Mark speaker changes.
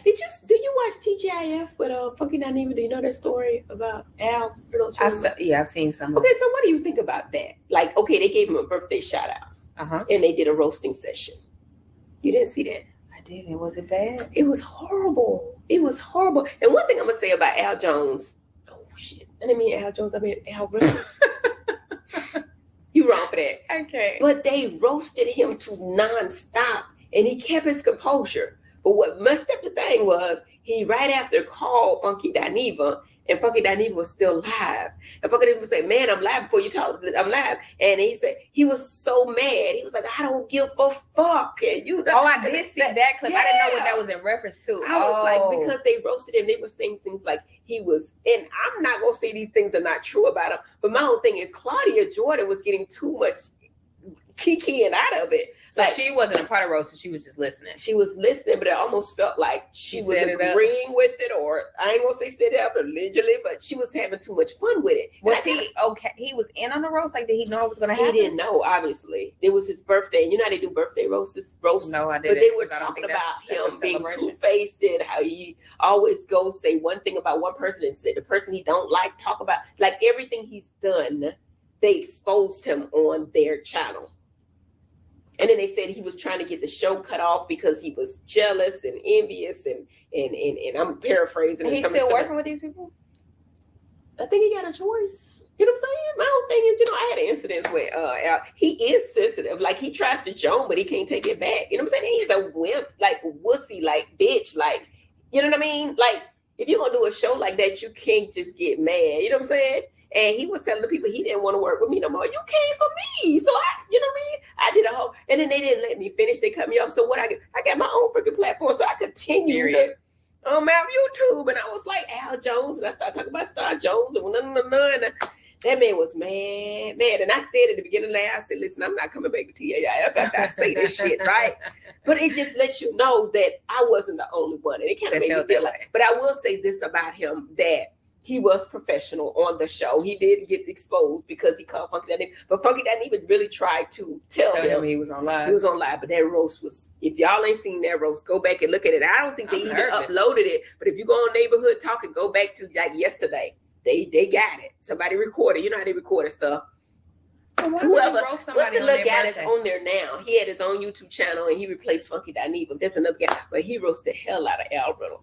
Speaker 1: Do you watch TGIF with Funky Dineva? Do you know that story about Al?
Speaker 2: I've seen some.
Speaker 1: Okay, so what do you think about that? Like, okay, they gave him a birthday shout out, and they did a roasting session. You didn't see that?
Speaker 2: I didn't. Was it bad?
Speaker 1: It was horrible. It was horrible. And one thing I'm gonna say about Al Jones. Oh shit! I didn't mean Al Jones. I mean Al Reynolds. You wrong for that.
Speaker 2: Okay.
Speaker 1: But they roasted him to nonstop, and he kept his composure. But what messed up the thing was, he right after called Funky Dineva, and Funky Dineva was still live. And Funky Dineva said, "Man, I'm live before you talk. I'm live." And he said he was so mad. He was like, "I don't give a fuck." And you know.
Speaker 2: Oh, I did see that clip. Yeah. I didn't know what that was in reference to.
Speaker 1: I was like, because they roasted him, they were saying things like he was. And I'm not gonna say these things are not true about him, but my whole thing is Claudia Jordan was getting too much kikiing out of it.
Speaker 2: So like, she wasn't a part of roasting, she was just listening.
Speaker 1: She was listening, but it almost felt like she was agreeing with it, or I ain't gonna say set it up allegedly, but she was having too much fun with it.
Speaker 2: Was he okay? He was in on the roast? Like, did he know it was gonna happen?
Speaker 1: He didn't know, obviously. It was his birthday, and you know how they do birthday roasts?
Speaker 2: No, I didn't.
Speaker 1: But they were talking about him being two-faced, and how he always goes say one thing about one person and say the person he don't like talk about, like everything he's done, they exposed him on their channel. And then they said he was trying to get the show cut off because he was jealous and envious, and I'm paraphrasing.
Speaker 2: And he's still working with these people?
Speaker 1: I think he got a choice. You know what I'm saying? My whole thing is, I had an incident where Al, he is sensitive. Like, he tries to joke, but he can't take it back. You know what I'm saying? He's a wimp, like wussy, like bitch, like, you know what I mean? Like, if you're going to do a show like that, you can't just get mad. You know what I'm saying? And he was telling the people he didn't want to work with me no more. You came for me. So you know what I mean? I did a whole, and then they didn't let me finish. They cut me off. So what I got my own freaking platform. So I continued on my YouTube. And I was like Al Jones. And I started talking about Star Jones. And that man was mad. And I said at the beginning of the day, I said, listen, I'm not coming back to TAIF after I say this shit, right? But it just lets you know that I wasn't the only one. And it kind of made me feel like, but I will say this about him, that he was professional on the show. He did get exposed because he called Funky Dineva. But Funky Dineva really tried to tell him
Speaker 2: he was on live.
Speaker 1: He was on live. But that roast was, if y'all ain't seen that roast, go back and look at it. I don't think they even uploaded it. But if you go on Neighborhood Talk and go back to like yesterday, they got it. Somebody recorded. You know how they recorded stuff. Whoever, what's the little guy that's on there now? He had his own YouTube channel and he replaced Funky Dineva. There's another guy, but he roasted the hell out of Al Reynolds.